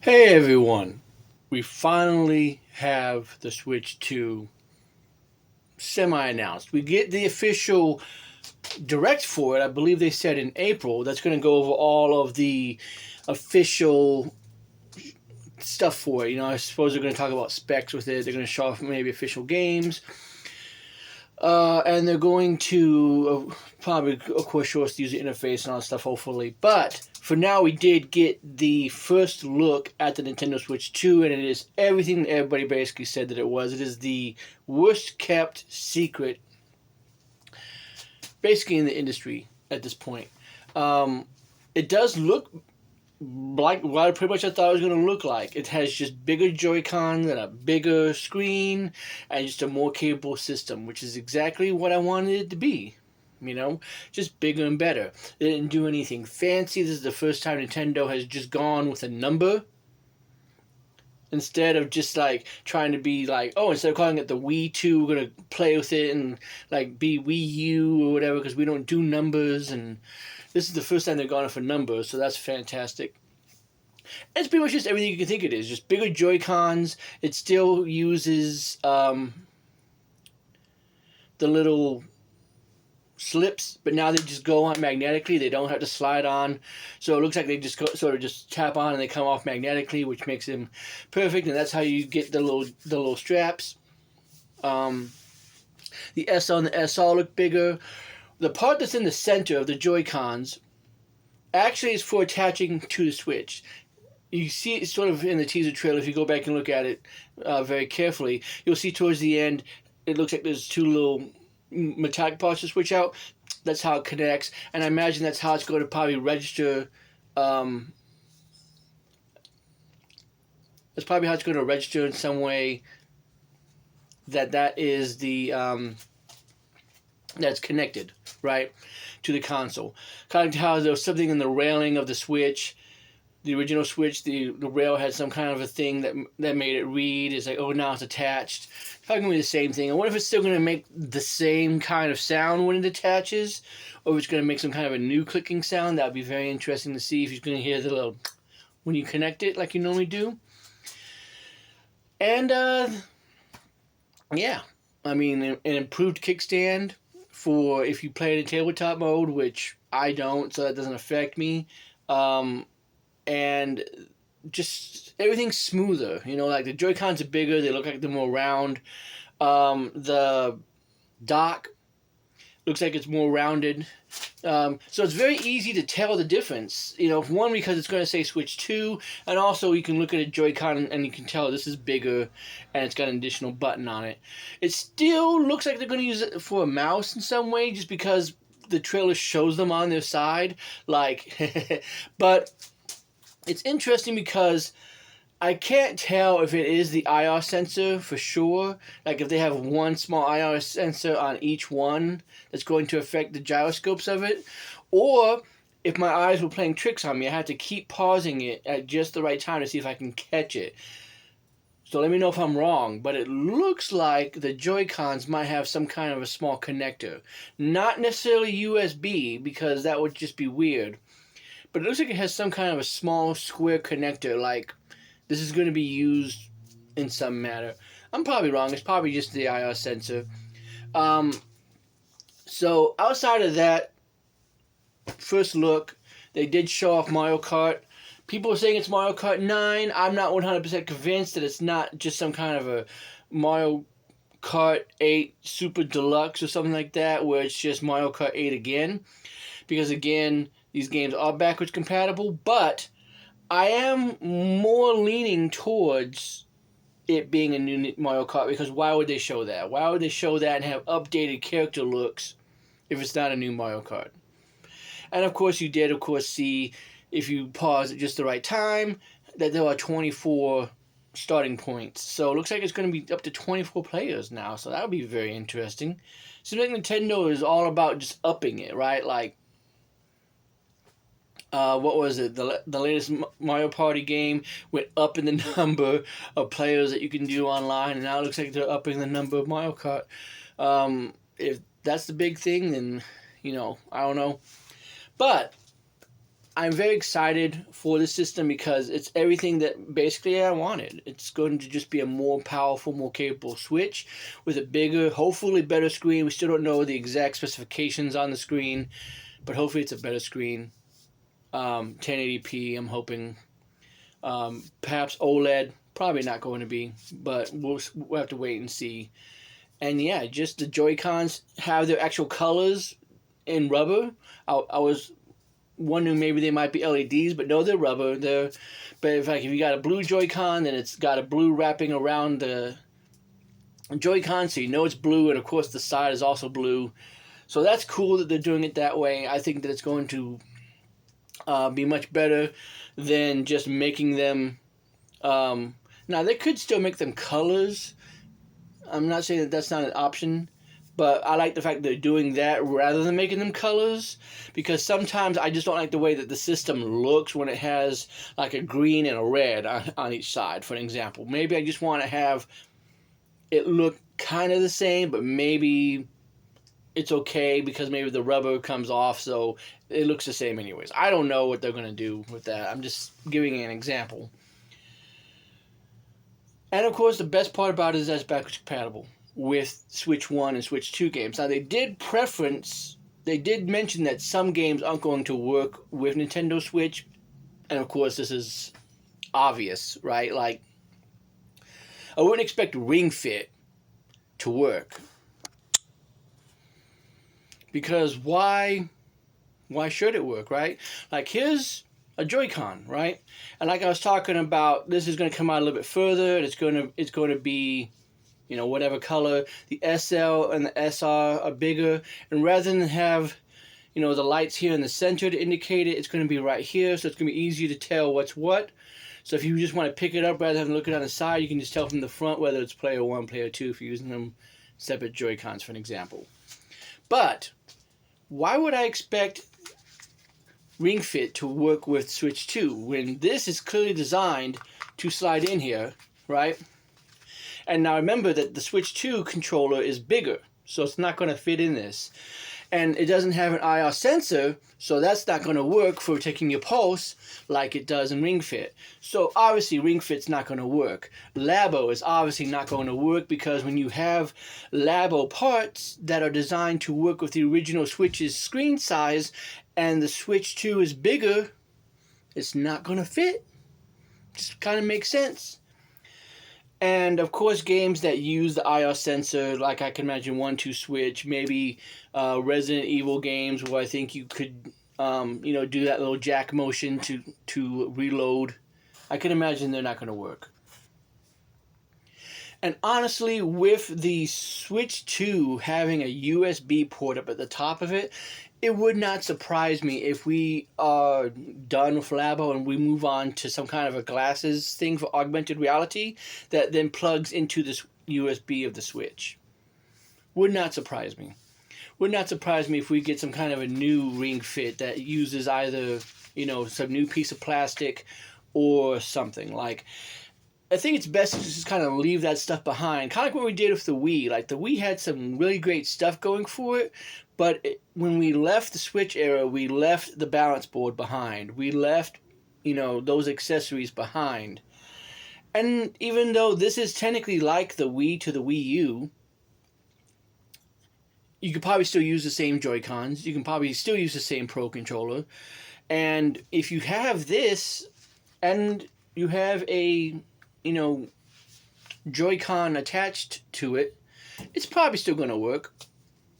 Hey everyone, we finally have the Switch 2 semi announced. We get the official direct for it, I believe they said in April. That's going to go over all of the official stuff for it. I suppose they're going to talk about specs with it, they're going to show off maybe official games. And they're going to probably, of course, show us the user interface and all that stuff, hopefully. But for now, we did get the first look at the Nintendo Switch 2, and it is everything that everybody basically said that it was. It is the worst kept secret, basically, in the industry at this point. It does look like what pretty much I thought it was going to look like. It has just bigger Joy-Cons and a bigger screen and just a more capable system, which is exactly what I wanted it to be. Just bigger and better. They didn't do anything fancy. This is the first time Nintendo has just gone with a number instead of just like trying to be like, oh, instead of calling it the Wii 2, we're going to play with it and like be Wii U or whatever because we don't do numbers. And this is the first time they've gone for numbers, so that's fantastic. It's pretty much just everything you can think it is. Just bigger Joy-Cons. It still uses the little slips, but now they just go on magnetically. They don't have to slide on. So it looks like they just sort of just tap on and they come off magnetically, which makes them perfect. And that's how you get the little straps. The SL and the SR look bigger. The part that's in the center of the Joy-Cons actually is for attaching to the Switch. You see it sort of in the teaser trailer. If you go back and look at it very carefully, you'll see towards the end, it looks like there's two little metallic parts to switch out. That's how it connects. And I imagine that's how it's going to probably register. That's probably how it's going to register in some way that is the that's connected, right, to the console. Kind of how there was something in the railing of the Switch. The original Switch, the rail had some kind of a thing that made it read. It's like, oh, now it's attached. Probably going to be the same thing. I wonder if it's still going to make the same kind of sound when it attaches, or if it's going to make some kind of a new clicking sound. That would be very interesting to see if you're going to hear the little when you connect it like you normally do. And, yeah. I mean, an improved kickstand for if you play it in tabletop mode, which I don't, so that doesn't affect me. And just everything's smoother. Like the Joy-Cons are bigger, they look like they're more round. The dock looks like it's more rounded. So it's very easy to tell the difference. One, because it's going to say Switch 2, and also you can look at a Joy-Con and you can tell this is bigger and it's got an additional button on it. It still looks like they're going to use it for a mouse in some way just because the trailer shows them on their side. But it's interesting because I can't tell if it is the IR sensor for sure. Like if they have one small IR sensor on each one that's going to affect the gyroscopes of it. Or if my eyes were playing tricks on me, I had to keep pausing it at just the right time to see if I can catch it. So let me know if I'm wrong. But it looks like the Joy-Cons might have some kind of a small connector. Not necessarily USB because that would just be weird. But it looks like it has some kind of a small square connector, like this is going to be used in some manner. I'm probably wrong. It's probably just the IR sensor. So outside of that first look, they did show off Mario Kart. People are saying it's Mario Kart 9. I'm not 100% convinced that it's not just some kind of a Mario Kart 8 Super Deluxe or something like that, where it's just Mario Kart 8 again. Because again, these games are backwards compatible, but I am more leaning towards it being a new Mario Kart because why would they show that? Why would they show that and have updated character looks if it's not a new Mario Kart? And of course, you did, see, if you pause at just the right time, that there are 24 starting points. So it looks like it's going to be up to 24 players now, so that would be very interesting. Seems like Nintendo is all about just upping it, right? Like, what was it? The latest Mario Party game went up in the number of players that you can do online, and now it looks like they're upping the number of Mario Kart. If that's the big thing, then I don't know. But I'm very excited for the system because it's everything that basically I wanted. It's going to just be a more powerful, more capable Switch with a bigger, hopefully better screen. We still don't know the exact specifications on the screen, but hopefully it's a better screen. 1080p, I'm hoping. Perhaps OLED, probably not going to be, but we'll have to wait and see. And yeah, just the Joy-Cons have their actual colors in rubber. I was wondering maybe they might be LEDs, but no, they're rubber. But in fact, if you got a blue Joy-Con, then it's got a blue wrapping around the Joy-Con, so you know it's blue, and of course the side is also blue. So that's cool that they're doing it that way. I think that it's going to be much better than just making them. Now they could still make them colors. I'm not saying that that's not an option, but I like the fact that they're doing that rather than making them colors, because sometimes I just don't like the way that the system looks when it has like a green and a red on each side, for an example. Maybe I just want to have it look kind of the same, but maybe it's okay because maybe the rubber comes off so it looks the same anyways. I don't know what they're going to do with that. I'm just giving an example. And of course, the best part about it is that it's backwards compatible with Switch 1 and Switch 2 games. Now, they did mention that some games aren't going to work with Nintendo Switch. And of course, this is obvious, right? Like, I wouldn't expect Ring Fit to work. Because why should it work, right? Like, here's a Joy-Con, right? And like I was talking about, this is going to come out a little bit further, and it's going to be, you know, whatever color. The SL and the SR are bigger, and rather than have, you know, the lights here in the center to indicate it, it's going to be right here, so it's going to be easier to tell what's what. So if you just want to pick it up rather than looking on the side, you can just tell from the front whether it's player 1, player 2, if you're using them separate Joy-Cons, for an example. But why would I expect Ring Fit to work with Switch 2 when this is clearly designed to slide in here, right? And now remember that the Switch 2 controller is bigger, so it's not going to fit in this. And it doesn't have an IR sensor, so that's not going to work for taking your pulse like it does in Ring Fit. So obviously Ring Fit's not going to work. Labo is obviously not going to work because when you have Labo parts that are designed to work with the original Switch's screen size and the Switch 2 is bigger, it's not going to fit. Just kind of makes sense. And of course, games that use the IR sensor, like I can imagine 1-2 Switch, maybe Resident Evil games where I think you could, do that little jack motion to reload. I can imagine they're not going to work. And honestly, with the Switch 2 having a USB port up at the top of it, it would not surprise me if we are done with Labo and we move on to some kind of a glasses thing for augmented reality that then plugs into this USB of the Switch. Would not surprise me. Would not surprise me if we get some kind of a new Ring Fit that uses either, some new piece of plastic or something. Like, I think it's best to just kind of leave that stuff behind. Kind of like what we did with the Wii. Like, the Wii had some really great stuff going for it, but when we left the Switch era, we left the balance board behind. We left, those accessories behind. And even though this is technically like the Wii to the Wii U, you could probably still use the same Joy-Cons. You can probably still use the same Pro Controller. And if you have this, and you have a, Joy-Con attached to it, it's probably still going to work.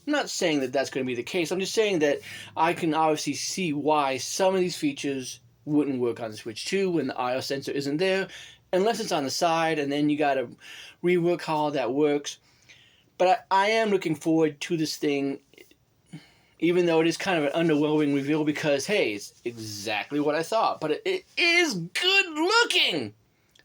I'm not saying that that's going to be the case. I'm just saying that I can obviously see why some of these features wouldn't work on the Switch 2 when the IR sensor isn't there, unless it's on the side, and then you got to rework how all that works. But I am looking forward to this thing, even though it is kind of an underwhelming reveal because, hey, it's exactly what I thought. But it is good looking!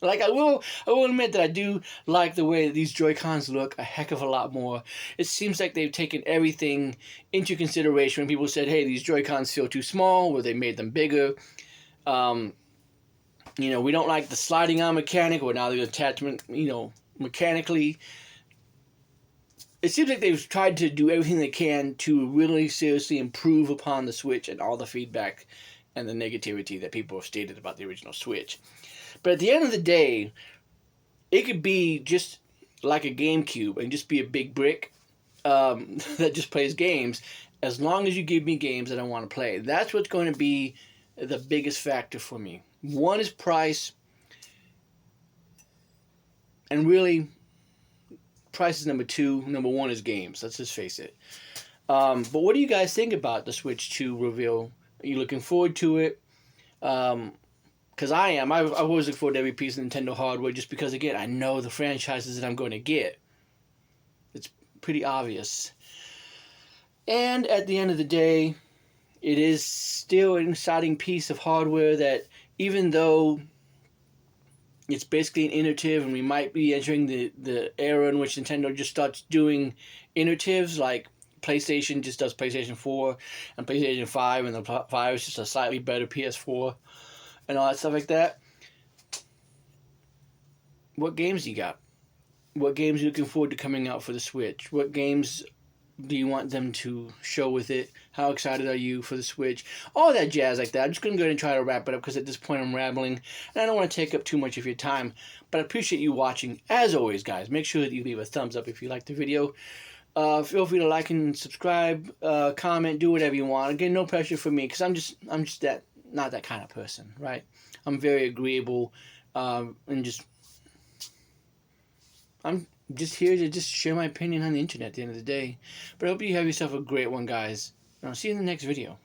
Like, I will admit that I do like the way that these Joy-Cons look a heck of a lot more. It seems like they've taken everything into consideration when people said, hey, these Joy-Cons feel too small, or they made them bigger. We don't like the sliding on mechanic, or now the attachment, mechanically. It seems like they've tried to do everything they can to really seriously improve upon the Switch and all the feedback and the negativity that people have stated about the original Switch. But at the end of the day, it could be just like a GameCube and just be a big brick that just plays games, as long as you give me games that I want to play. That's what's going to be the biggest factor for me. One is price, and really, price is number two. Number one is games. Let's just face it. But what do you guys think about the Switch 2 reveal? Are you looking forward to it? Because I am. I've always looked forward to every piece of Nintendo hardware just because, again, I know the franchises that I'm going to get. It's pretty obvious. And at the end of the day, it is still an exciting piece of hardware that, even though it's basically an iterative, and we might be entering the era in which Nintendo just starts doing iteratives, like PlayStation just does PlayStation 4 and PlayStation 5, and the 5 is just a slightly better PS4 and all that stuff like that. What games you got? What games are you looking forward to coming out for the Switch? What games do you want them to show with it? How excited are you for the Switch? All that jazz like that. I'm just going to go ahead and try to wrap it up because at this point I'm rambling and I don't want to take up too much of your time. But I appreciate you watching. As always, guys, make sure that you leave a thumbs up if you liked the video. Feel free to like and subscribe, comment, do whatever you want. Again, no pressure for me because I'm just not that kind of person, right? I'm very agreeable and I'm just here to just share my opinion on the internet at the end of the day. But I hope you have yourself a great one, guys. And I'll see you in the next video.